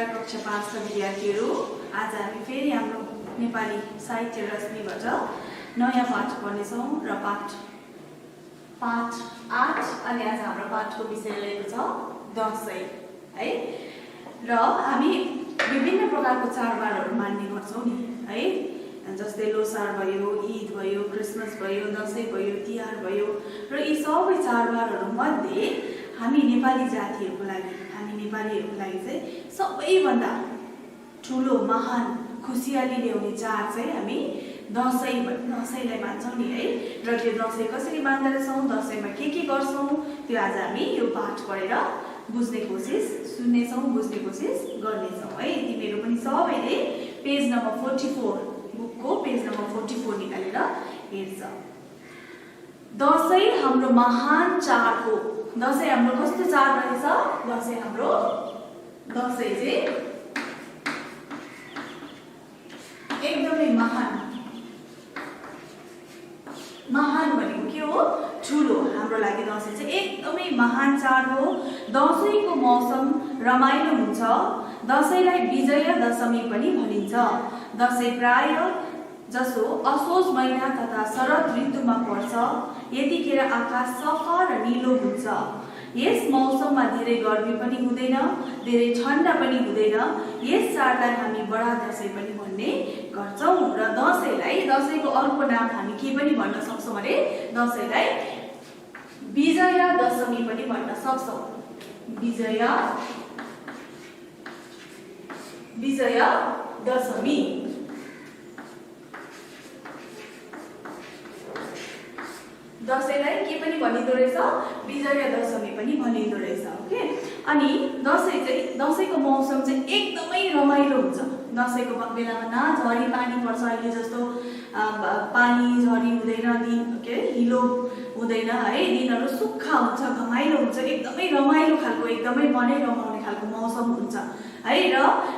नमस्कार कक्षा 5 का विद्यार्थीहरू। आज हामी फेरि हाम्रो नेपाली साहित्य रश्मिबाट नयाँ पाठ पढ्नेछौँ र पाठ 8 अनि आज हाम्रो पाठको विषय रहेको छ दशैं है। र हामी विभिन्न प्रकारको चाडबाडहरू मान्ने गर्छौँ नि है, जस्तै लोसार भयो, ईद भयो, क्रिसमस भयो, दशैं भयो, तिहार भयो र यी सबै चाडबाडहरू मध्ये हामी नेपाली जातिहरूको लागि चाहिँ सबैभन्दा ठुलो महान खुसियाली ल्याउने चाड चाहिँ हामी दशैंलाई मान्छौँ नि है। र त्यो दशैं कसरी मान्दो रहेछौँ, दशैंमा के गर्छौँ, त्यो आज हामी यो पाठ पढेर बुझ्ने कोसिस गर्नेछौँ है। तिमीहरू पनि सबैले पेज नम्बर 44 बुकको पेज नम्बर 44 निकालेर हेर्छ। दशैं हाम्रो महान चाड हो। दशैं हाम्रो कस्तो चाड रहेछ? दशैं चाहिँ एकदमै महान भनेको के हो? ठुलो। हाम्रो लागि दशैं चाहिँ एकदमै महान चाड हो। दशैंको मौसम रमाइलो हुन्छ। दशैंलाई विजय दशमी पनि भनिन्छ। दशैं प्राय जसो असोज महिना तथा शरद ऋतुमा पर्छ। यतिखेर आकाश सफा र नीलो हुन्छ। यस मौसममा धेरै गर्मी पनि हुँदैन, धेरै ठण्डा पनि हुँदैन। यस चाडलाई हामी बडा दशैं पनि भन्ने गर्छौं। र दशैंको अर्को नाम हामी के पनि भन्न सक्छौं अरे? दशैंलाई विजय दशमी पनि भन्न सक्छौं। विजय दशमी। दशैंलाई के पनि भनिँदो रहेछ? विजय दशमी पनि भनिँदो रहेछ। ओके। अनि दशैंको मौसम चाहिँ एकदमै रमाइलो हुन्छ। दशैंको बेलामा न झरी पानी पर्छ, अहिले जस्तो पानी झरी हुँदैन, हिलो हुँदैन है। दिनहरू सुक्खा हुन्छ, घमाइलो हुन्छ, एकदमै रमाइलो खालको, एकदमै मनै रमाउने खालको मौसम हुन्छ है। र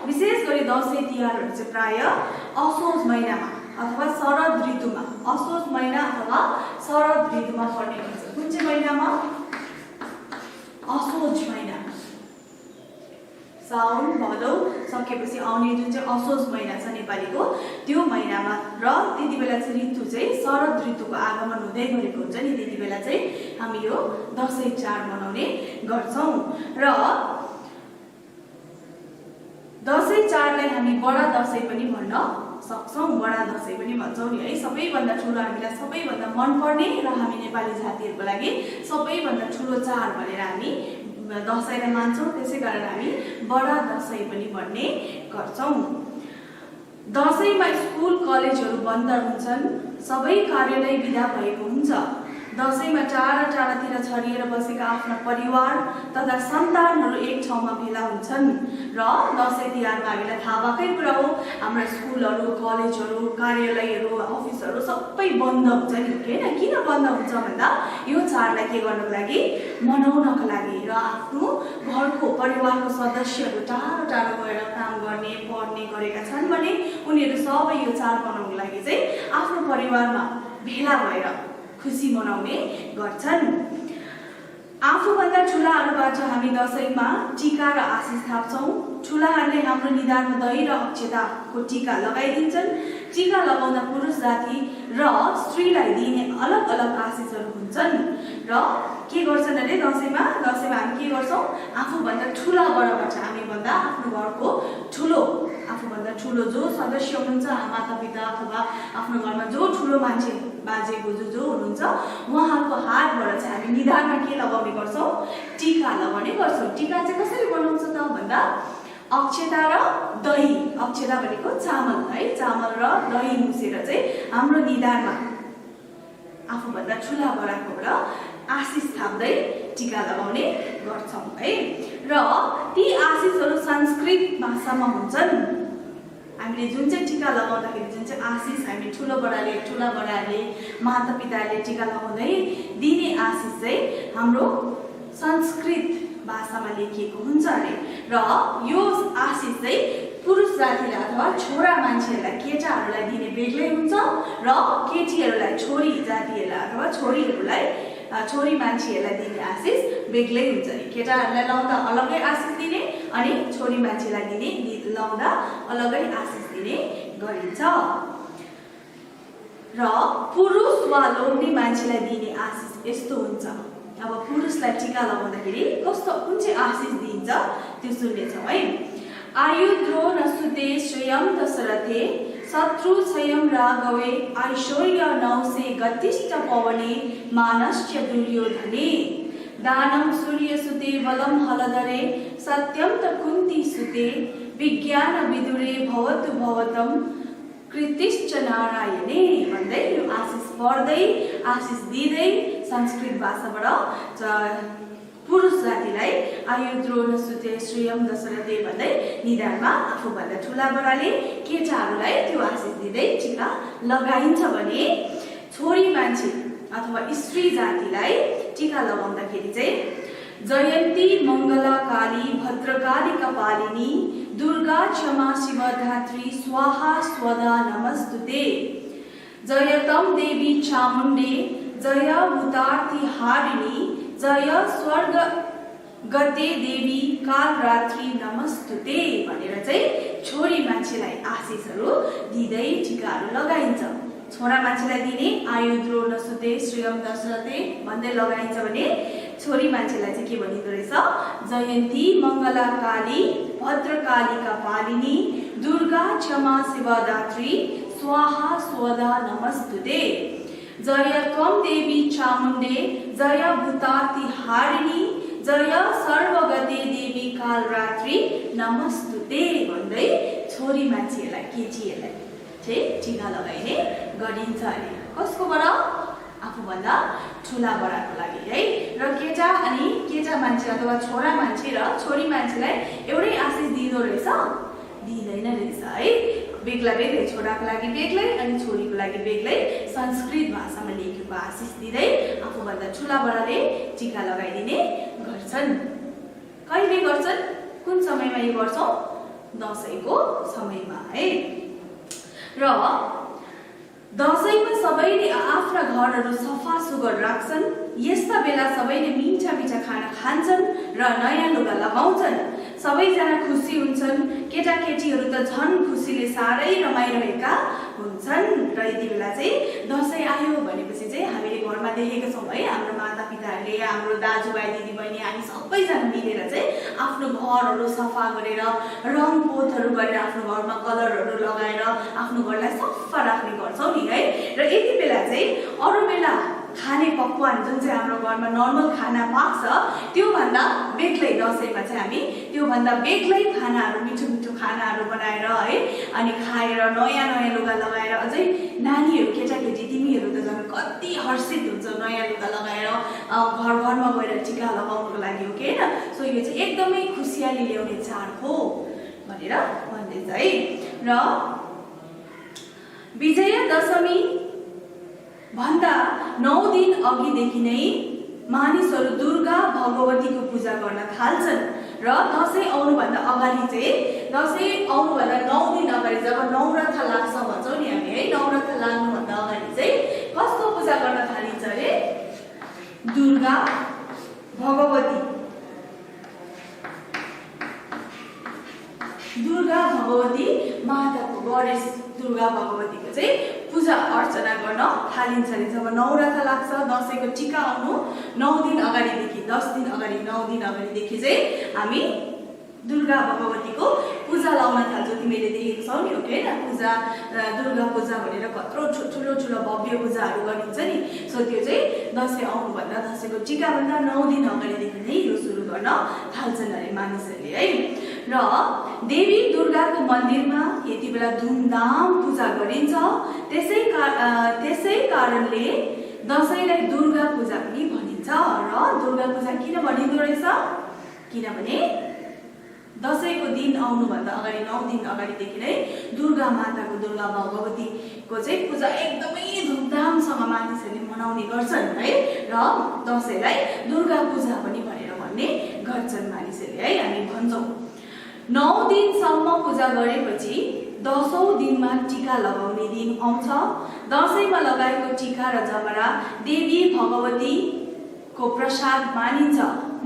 विशेष गरी दशैं तिहारहरू चाहिँ प्राय असोज महिनामा अथवा शरद ऋतुमा, असोज महिना अथवा शरद ऋतुमा पर्ने गर्छ। कुन चाहिँ महिनामा? असोज महिना। साउन भदौ सकेपछि आउने जुन चाहिँ असोज महिना छ नेपालीको, त्यो महिनामा। र त्यति बेला चाहिँ ऋतु चाहिँ शरद ऋतुको आगमन हुँदै गरेको हुन्छ नि, त्यति बेला चाहिँ हामी यो दशैं चाड मनाउने गर्छौं। र दशैं चाडलाई हामी बडा दशैं पनि भन्न सक्छौं, बडा दशैं पनि भन्छौं नि है। सबैभन्दा ठुलो, हामीलाई सबैभन्दा मनपर्ने र हामी नेपाली जातिहरूको लागि सबैभन्दा ठुलो चाड भनेर हामी दशैंलाई मान्छौं। त्यसै कारण हामी बडा दशैं पनि भन्ने गर्छौं। दशैंमा स्कुल कलेजहरू बन्द हुन्छन्, सबै कार्यालय बिदा भएको हुन्छ। दशैंमा टाढातिर छरिएर बसेका आफ्ना परिवार तथा सन्तानहरू एक ठाउँमा भेला हुन्छन्। र दशैं तिहारमा हामीलाई थाहा भएकै कुरा हो, हाम्रा स्कुलहरू, कलेजहरू, कार्यालयहरू, अफिसहरू सबै बन्द हुन्छ नि होइन। किन बन्द हुन्छ भन्दा यो चाडलाई के गर्नको लागि? मनाउनको लागि। र आफ्नो घरको परिवारको सदस्यहरू टाढो गएर काम गर्ने, पढ्ने गरेका छन् भने उनीहरू सबै यो चाड मनाउनको लागि चाहिँ आफ्नो परिवारमा भेला भएर खुसी मनाउने गर्छन्। आफूभन्दा ठुलाहरूबाट हामी दशैंमा टीका र आशिष थाप्छौं। ठुलाहरूले हाम्रो निधारमा दही र अक्षताको टीका लगाइदिन्छन्। टीका लगाउँदा पुरुष जाति र स्त्रीलाई दिने अलग अलग आशिषहरू हुन्छन्। र के गर्छन् अरे? दशैंमा हामी के गर्छौं? आफूभन्दा ठुलाबाट हामीभन्दा आफ्नो घरको आफूभन्दा ठुलो जो सदस्य हुनुहुन्छ, मातापिता अथवा आफ्नो घरमा जो ठुलो मान्छे, बाजे बोजू जो हुनुहुन्छ, उहाँहरूको हातबाट चाहिँ हामी निधारमा के लगाउने गर्छौं? टीका लगाउने गर्छौं। टीका चाहिँ कसरी बनाउँछ त भन्दा अक्षता र दही, अक्षता भनेको चामल है, चामल र दही मुसेर चाहिँ हाम्रो निधारमा आफूभन्दा ठुला बडाकोबाट आशिष थाप्दै टीका लगाउने गर्छौं है। र ती आशिषहरू संस्कृत भाषामा हुन्छन्। हामीले जुन चाहिँ टीका लगाउँदाखेरि जुन चाहिँ आशिष हामी ठुला बडाले मातापिताले टीका लगाउँदै दिने आशिष चाहिँ हाम्रो संस्कृत भाषामा लेखिएको हुन्छ अरे। र यो आशिष चाहिँ पुरुष जातिलाई अथवा छोरा मान्छेहरूलाई, केटाहरूलाई दिने बेग्लै हुन्छ र केटीहरूलाई, छोरी जातिहरूलाई अथवा छोरीहरूलाई छोरी मान्छेहरूलाई दिने आशिष बेग्लै हुन्छ नि। केटाहरूलाई लाउँदा अलग्गै आशिष दिने अनि छोरी मान्छेलाई लाउँदा अलग्गै आशिष दिने गरिन्छ। र पुरुष वा लोग्ने मान्छेलाई दिने आशिष यस्तो हुन्छ। अब पुरुषलाई टीका लगाउँदाखेरि कस्तो कुन चाहिँ आशिष दिइन्छ त्यो सुन्नेछौँ है। आयुद्रो न सुते श्रेयम दशरथे शत्रु क्षयम राघवे ऐश्वर्य नौसे गतिष्ठ पवने मानस्य दुर्योधने दानम सूर्य सुते बलम हलधरे सत्यम त कुन्ती सुते विज्ञान विदुरे भवतु भवतम कृतिश्च नारायणे भन्दै यो आशिष पढ्दै आशिष दिँदै संस्कृत भाषाबाट पुरुष जातिलाई आयुद्रो न सुते श्रेयम दशरथे भन्दै निधारमा आफूभन्दा ठुला बडाले केटाहरूलाई त्यो आशिष दिँदै टीका लगाइन्छ भने छोरी मान्छे अथवा स्त्री जातिलाई टीका लगाउँदाखेरि चाहिँ जयन्ती मङ्गला काली भद्रकाली कपालिनी दुर्गा क्षमा शिवधात्री स्वाहा स्वदा नमस्तुते जयतम देवी चामुण्डे जय भूतार्थी हारिणी जय स्वर्ग गते देवी कालरात्रि नमस्तुते भनेर चाहिँ छोरी मान्छेलाई आशिषहरू दिँदै टीकाहरू लगाइन्छ। छोरा मान्छेलाई दिने आयुद्रो न सुते श्रेयम दशरथे भन्दै लगाइन्छ भने छोरी मान्छेलाई चाहिँ के भनिँदो रहेछ जयन्ती मङ्गला काली भद्रकाली कपालिनी दुर्गा क्षमा शिवदात्री स्वाहा स्वदा नमस्तुते जय त्वं देवी चामुण्डे जय भूतार्थी हारिणी जय सर्वगते देवी कालरात्रि नमस्तुते भन्दै छोरी मान्छेहरूलाई केटीहरूलाई चाहिँ टीका लगाइने गरिन्छ अरे। कसकोबाट आफूभन्दा ठुला बडाको लागि है। र केटा मान्छे अथवा छोरा मान्छे र छोरी मान्छेलाई एउटै आशिष दिँदो रहेछ दिँदैन रहेछ है। बेग्ला बेग्लै छोराको लागि बेग्लै अनि छोरीको लागि बेग्लै संस्कृत भाषामा लेखेको आशिष दिँदै आफूभन्दा ठुला बडाले टीका लगाइदिने गर्छन्। कहिले गर्छन् कुन समयमा यो गर्छौँ दसैँको समयमा है। र दसैँमा सबैले आफ्ना घरहरू सफा सुग्घर राख्छन्। यस्ता बेला सबैले मिठा मिठा खाना खान्छन् र नयाँ लुगा लगाउँछन्। सबैजना खुसी हुन्छन्। केटाकेटीहरू त झन् खुसीले साह्रै रमाइरहेका हुन्छन्। र यति बेला चाहिँ दसैँ आयो भनेपछि चाहिँ हामीले घरमा देखेका छौँ है हाम्रो मातापिताहरूले हाम्रो दाजुभाइ दिदीबहिनी हामी सबैजना मिलेर चाहिँ आफ्नो घरहरू सफा गरेर रङपोतहरू गरेर आफ्नो घरमा कलरहरू लगाएर आफ्नो घरलाई सफा राख्ने गर्छौँ नि है। र यति बेला चाहिँ अरू बेला खाने पकवान जुन चाहिँ हाम्रो घरमा नर्मल खाना पाक्छ त्योभन्दा बेग्लै दसैँमा चाहिँ हामी त्योभन्दा बेग्लै खानाहरू मिठो मिठो खानाहरू बनाएर है अनि खाएर नयाँ नयाँ लुगा लगाएर अझै नानीहरू केटाकेटी तिमीहरू त झन् कति हर्षित हुन्छ नयाँ लुगा लगाएर घर घरमा गएर टीका लगाउनुको लागि हो कि होइन। सो यो चाहिँ एकदमै खुसियाली ल्याउने चाड हो भनेर भन्दैछ है। र विजयादशमी भन्दा 9 दिन अघिदेखि नै मानिसहरू दुर्गा भगवतीको पूजा गर्न थाल्छन्। र दसैँ आउनुभन्दा अगाडि चाहिँ दसैँ आउनुभन्दा 9 दिन अगाडि जब नवरथा लाग्छ भन्छौँ नि हामी है नवरथा लाग्नुभन्दा अगाडि चाहिँ कसको पूजा गर्न थालिन्छ अरे दुर्गा भगवती माताको गणेश दुर्गा भगवतीको चाहिँ पूजा अर्चना गर्न थालिन्छ अरे। जब नवरथा लाग्छ दसैँको टीका आउनु 9 दिन अगाडिदेखि 10 दिन अगाडि 9 दिन अगाडिदेखि चाहिँ हामी दुर्गा भगवतीको पूजा लाउन थाल्छौँ। तिमीले देखेको छौ नि हो कि होइन पूजा दुर्गा पूजा भनेर कत्रो ठुलो ठुलो भव्य पूजाहरू गरिन्छ नि। सो त्यो चाहिँ दसैँ आउनुभन्दा दसैँको टीकाभन्दा 9 दिन अगाडिदेखि नै यो सुरु गर्न थाल्छन् अरे मानिसहरूले है। र देवी दुर्गाको मन्दिरमा यति बेला धुमधाम पूजा गरिन्छ। त्यसै कारणले दसैँलाई दुर्गा पूजा पनि भनिन्छ। र दुर्गा पूजा किन भनिँदो रहेछ किनभने दसैँको दिन आउनुभन्दा अगाडि 9 दिन अगाडिदेखि नै दुर्गा माताको दुर्गा भगवतीको चाहिँ पूजा एकदमै धुमधामसँग मानिसहरूले मनाउने गर्छन् है। र दसैँलाई दुर्गा पूजा पनि भनेर भन्ने गर्छन् मानिसहरूले है हामी भन्छौँ। 9 दिनसम्म पूजा गरेपछि 10औं दिनमा टीका लगाउने दिन आउँछ। दसैँमा लगाएको टीका र जमरा देवी भगवती को प्रसाद मानिन्छ।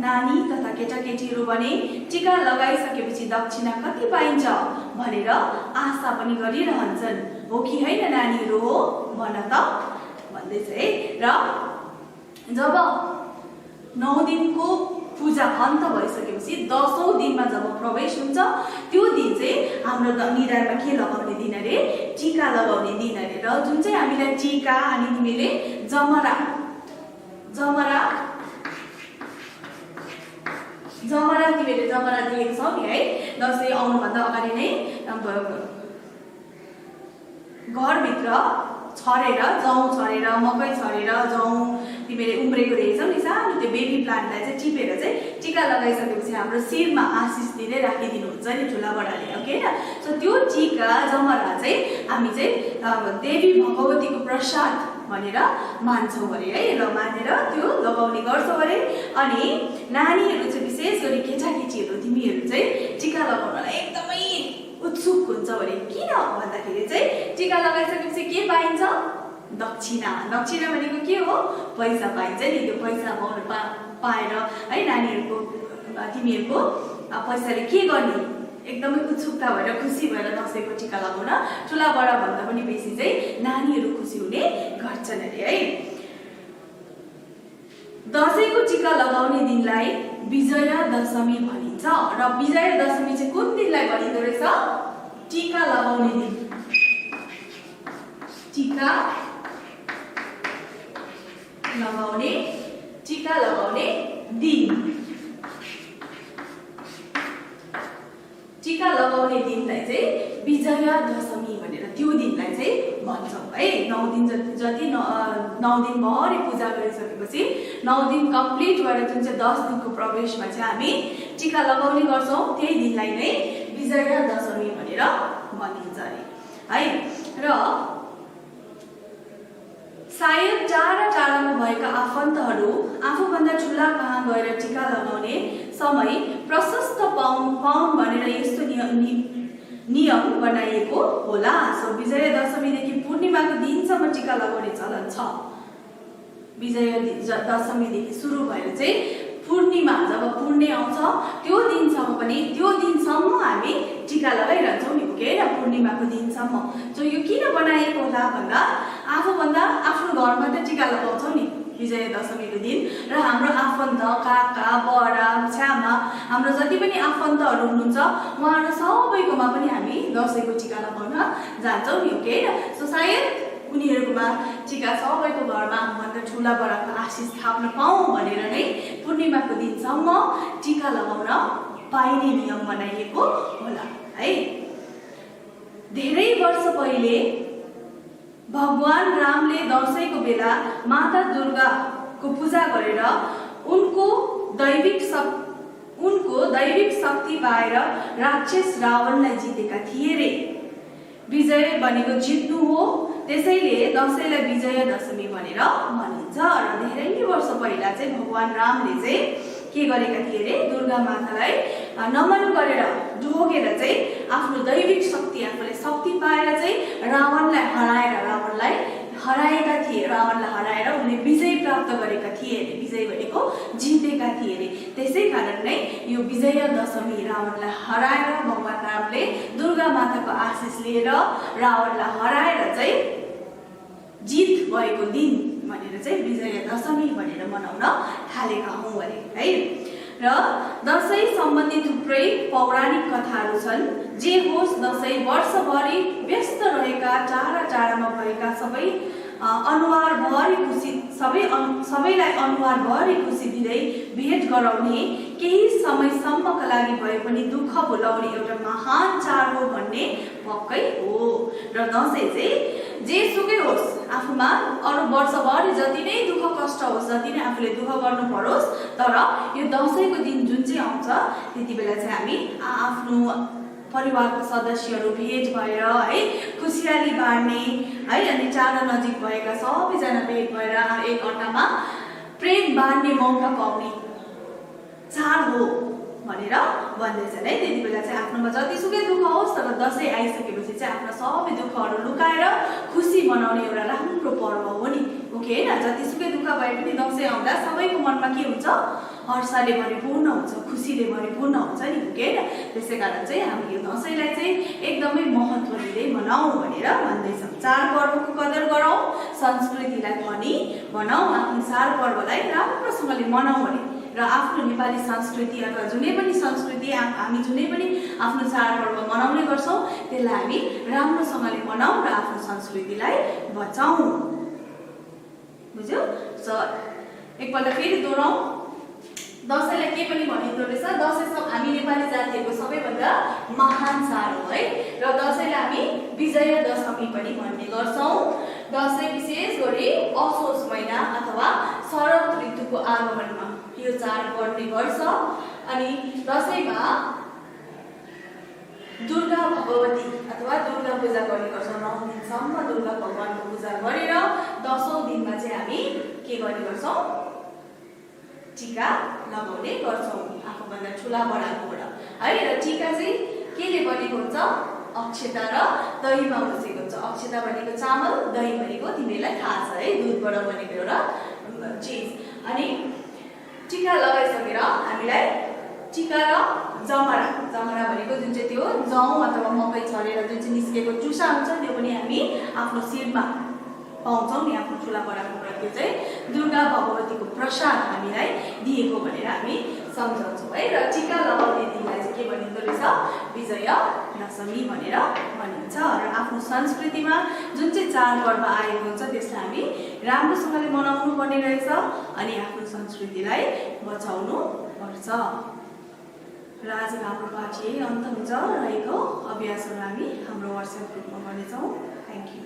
नानी तथा केटाकेटीहरू भने टीका लगाइसकेपछि दक्षिणा कति पाइन्छ भनेर आशा पनि गरिरहन्छन्। हो कि होइन नानीहरू? हो भन त भन्दैछ है। र जब 9 दिनको पूजा अन्त भइसकेपछि 10औं दिनमा जब प्रवेश हुन्छ त्यो दिन चाहिँ हाम्रो निधारमा के लगाउने दिन अरे? टीका लगाउने दिन अरे। र जुन चाहिँ हामीलाई टीका अनि तिमीले जमरा तिमीले जमरा दिएको छौ नि है। दसैँ आउनुभन्दा अगाडि नै घरभित्र छरेर जौँ छरेर मकै छरेर जौँ तिमीले उम्रेको देखेछौ नि सानो त्यो बेबी प्लान्टलाई चाहिँ टिपेर चाहिँ टीका लगाइसकेपछि हाम्रो शिरमा आशिष दिँदै राखिदिनुहुन्छ नि ठुला बडाले। ओके हैन? सो त्यो टीका जमरा चाहिँ हामी चाहिँ देवी भगवतीको प्रसाद भनेर मान्छौँ अरे है। र मानेर त्यो लगाउने गर्छौँ अरे। अनि नानीहरू चाहिँ विशेष गरी केटाकेटीहरू तिमीहरू चाहिँ टीका लगाउनलाई एकदमै उत्सुक हुन्छ अरे। किन भन्दाखेरि चाहिँ टीका लगाइसकेपछि के पाइन्छ? दक्षिणा। दक्षिणा भनेको के हो? पैसा पाइन्छ नि। त्यो पैसा पाएर है नानीहरूको तिमीहरूको पैसाले के गर्ने एकदमै उत्सुकता भएर खुसी भएर दसैँको टीका लगाउन ठुला बडा भन्दा पनि बेसी चाहिँ नानीहरू खुसी हुने गर्छन् अरे है। दसैँको टीका लगाउने दिनलाई विजया दशमी भनिन्छ। र विजया दशमी चाहिँ कुन दिनलाई भनिँदो रहेछ? टीका लगाउने दिन। टीका लगाउने दिन। टीका लगाउने दिनलाई चाहिँ विजया दशमी भनेर त्यो दिनलाई चाहिँ भन्छौँ है। 9 दिन जति 9 दिन भरि पूजा गरिसकेपछि 9 दिन कम्प्लिट भएर जुन चाहिँ 10 दिनको प्रवेशमा चाहिँ हामी टीका लगाउने गर्छौँ त्यही दिनलाई नै विजया दशमी भनेर भनिन्छ अरे है। र सायद टाढामा भएका आफन्तहरू आफूभन्दा ठुला कहाँ गएर टीका लगाउने समय प्रशस्त पाउन् भनेर यस्तो नियम बनाइएको होला। सो विजया दशमीदेखि पूर्णिमाको दिनसम्म टीका लगाउने चलन छ। विजया दशमीदेखि सुरु भएर चाहिँ पूर्णिमा जब पूर्णे आउँछ त्यो दिनसम्म हामी टीका लगाइरहन्छौँ नि। ओके र पूर्णिमाको दिनसम्म। जो यो किन बनाइएको होला भन्दा आफूभन्दा आफ्नो घरमा त टीका लगाउँछौँ नि विजया दशमीको दिन। र हाम्रो आफन्त काका बडा छ्यामा हाम्रो जति पनि आफन्तहरू हुनुहुन्छ उहाँहरू सबैकोमा पनि हामी दसैँको टीका लगाउन जान्छौँ नि। ओके सो सायद उनीहरूकोमा टीका सबैको घरमा आफूभन्दा ठुला बडाको आशिष थाप्न पाऊँ भनेर नै पूर्णिमाको दिनसम्म टीका लगाउन पाइने नियम बनाइएको होला है। धेरै वर्ष पहिले भगवान रामले दसैँको बेला माता दुर्गाको पूजा गरेर उनको दैविक शक्ति पाएर राक्षस रावणलाई जितेका थिए रे। विजय भनेको जित्नु हो, त्यसैले दसैँलाई विजया दशमी भनेर भनिन्छ। र धेरै वर्ष पहिला चाहिँ भगवान रामले चाहिँ के गरेका थिए रे? दुर्गा मातालाई नमन गरेर ढोगेर चाहिँ आफ्नो दैविक शक्ति आफूले शक्ति पाएर चाहिँ रावणलाई हराएका थिए। रावणलाई हराएर उनले विजय प्राप्त गरेका थिए अरे। विजय भनेको जितेका थिए अरे। त्यसै कारण नै यो विजया दशमी रावणलाई हराएर भगवान रामले दुर्गा माताको आशिष लिएर रावणलाई हराएर चाहिँ जित भएको दिन भनेर चाहिँ विजया दशमी भनेर मनाउन थालेका हौँ अरे है। र दसैँ सम्बन्धी थुप्रै पौराणिक कथाहरू छन्। जे होस् दसैँ वर्षभरि व्यस्त रहेका टाढामा भएका सबैलाई अनुहारभरि खुसी दिँदै भेट गराउने, केही समयसम्मका लागि भए पनि दुःख भुलाउने एउटा महान चाड हो भन्ने पक्कै हो। र दसैँ चाहिँ जेसुकै होस् आफूमा अरू वर्षभरि जति नै दुःख कष्ट होस् जति नै आफूले दुःख गर्नु परोस् तर यो दसैँको दिन जुन चाहिँ आउँछ त्यति बेला चाहिँ हामी आफ्नो परिवारको सदस्यहरू भेट भएर है खुसियाली बाँड्ने है अनि टाढा नजिक भएका सबैजना भेट भएर एकअर्कामा प्रेम बाँड्ने मौका पाउने चाड हो भनेर भन्दैछन् है। त्यति बेला चाहिँ आफ्नोमा जतिसुकै दुःख होस् तर दसैँ आइसकेपछि चाहिँ आफ्ना सबै दुःखहरू लुकाएर खुसी मनाउने एउटा राम्रो पर्व हो नि, ओके होइन। जतिसुकै दुःख भए पनि दसैँ आउँदा सबैको मनमा के हुन्छ, हर्षले भरिपूर्ण हुन्छ, खुसीले भरिपूर्ण हुन्छ नि, ओके होइन। त्यसै कारण चाहिँ हामी यो दसैँलाई चाहिँ एकदमै महत्त्व दिँदै मनाऊ भनेर भन्दैछौँ। चाडपर्वको कदर गरौँ, संस्कृतिलाई पनि भनौँ, आफ्नो चाडपर्वलाई राम्रोसँगले मनाऊ भने र आफ्नो नेपाली संस्कृति अथवा जुनै पनि संस्कृति हामी जुनै पनि आफ्नो चाडपर्व मनाउने गर्छौँ त्यसलाई हामी राम्रोसँगले मनाऊ र आफ्नो संस्कृतिलाई बचाऊ। बुझ्यो? एकपल्ट फेरि दोहोऱ्याउँ, दसैँलाई के पनि भनिँदो रहेछ, दसैँ हामी नेपाली जातिहरूको सबैभन्दा महान चाड हो है। र दसैँलाई हामी विजय दशमी पनि भन्ने गर्छौँ। दसैँ विशेष गरी असोज महिना अथवा शरद ऋतुको आगमनमा यो चाड पर्ने गर्छ। अनि दसैँमा दुर्गा भगवती अथवा दुर्गा पूजा गर्ने गर्छौँ। 9 दिनसम्म दुर्गा भगवानको पूजा गरेर 10औं दिनमा चाहिँ हामी के गर्ने गर्छौँ, टीका लगाउने गर्छौँ आफूभन्दा ठुला बडाकोबाट है। र टीका चाहिँ केले बनेको हुन्छ, अक्षता र दहीमा बसेको हुन्छ। अक्षता भनेको चामल, दही भनेको तिमीलाई थाहा छ है, दुधबाट बनेको एउटा चिज। अनि टीका लगाइसकेर हामीलाई टीका र जमरा, जमरा भनेको जुन चाहिँ त्यो जौँ अथवा मकै छरेर जुन चाहिँ निस्केको चुसा हुन्छ त्यो पनि हामी आफ्नो शिरमा पाउँछौँ नि, आफ्नो ठुला बडाकोबाट। त्यो चाहिँ दुर्गा भगवतीको प्रसाद हामीलाई दिएको भनेर हामी सम्झाउँछौँ है। र टीका लगाउने दिनलाई चाहिँ के भनिँदो रहेछ, विजय दशमी भनेर भनिन्छ। र आफ्नो संस्कृतिमा जुन चाहिँ चाडपर्व आएको हुन्छ त्यसलाई हामी राम्रोसँगले मनाउनु पर्ने रहेछ अनि आफ्नो संस्कृतिलाई बचाउनु पर्छ। र आजको हाम्रो पाठ यही अन्त हुन्छ। रहेको अभ्यासहरू हामी हाम्रो व्हाट्सएप ग्रुपमा गर्नेछौँ। Thank you.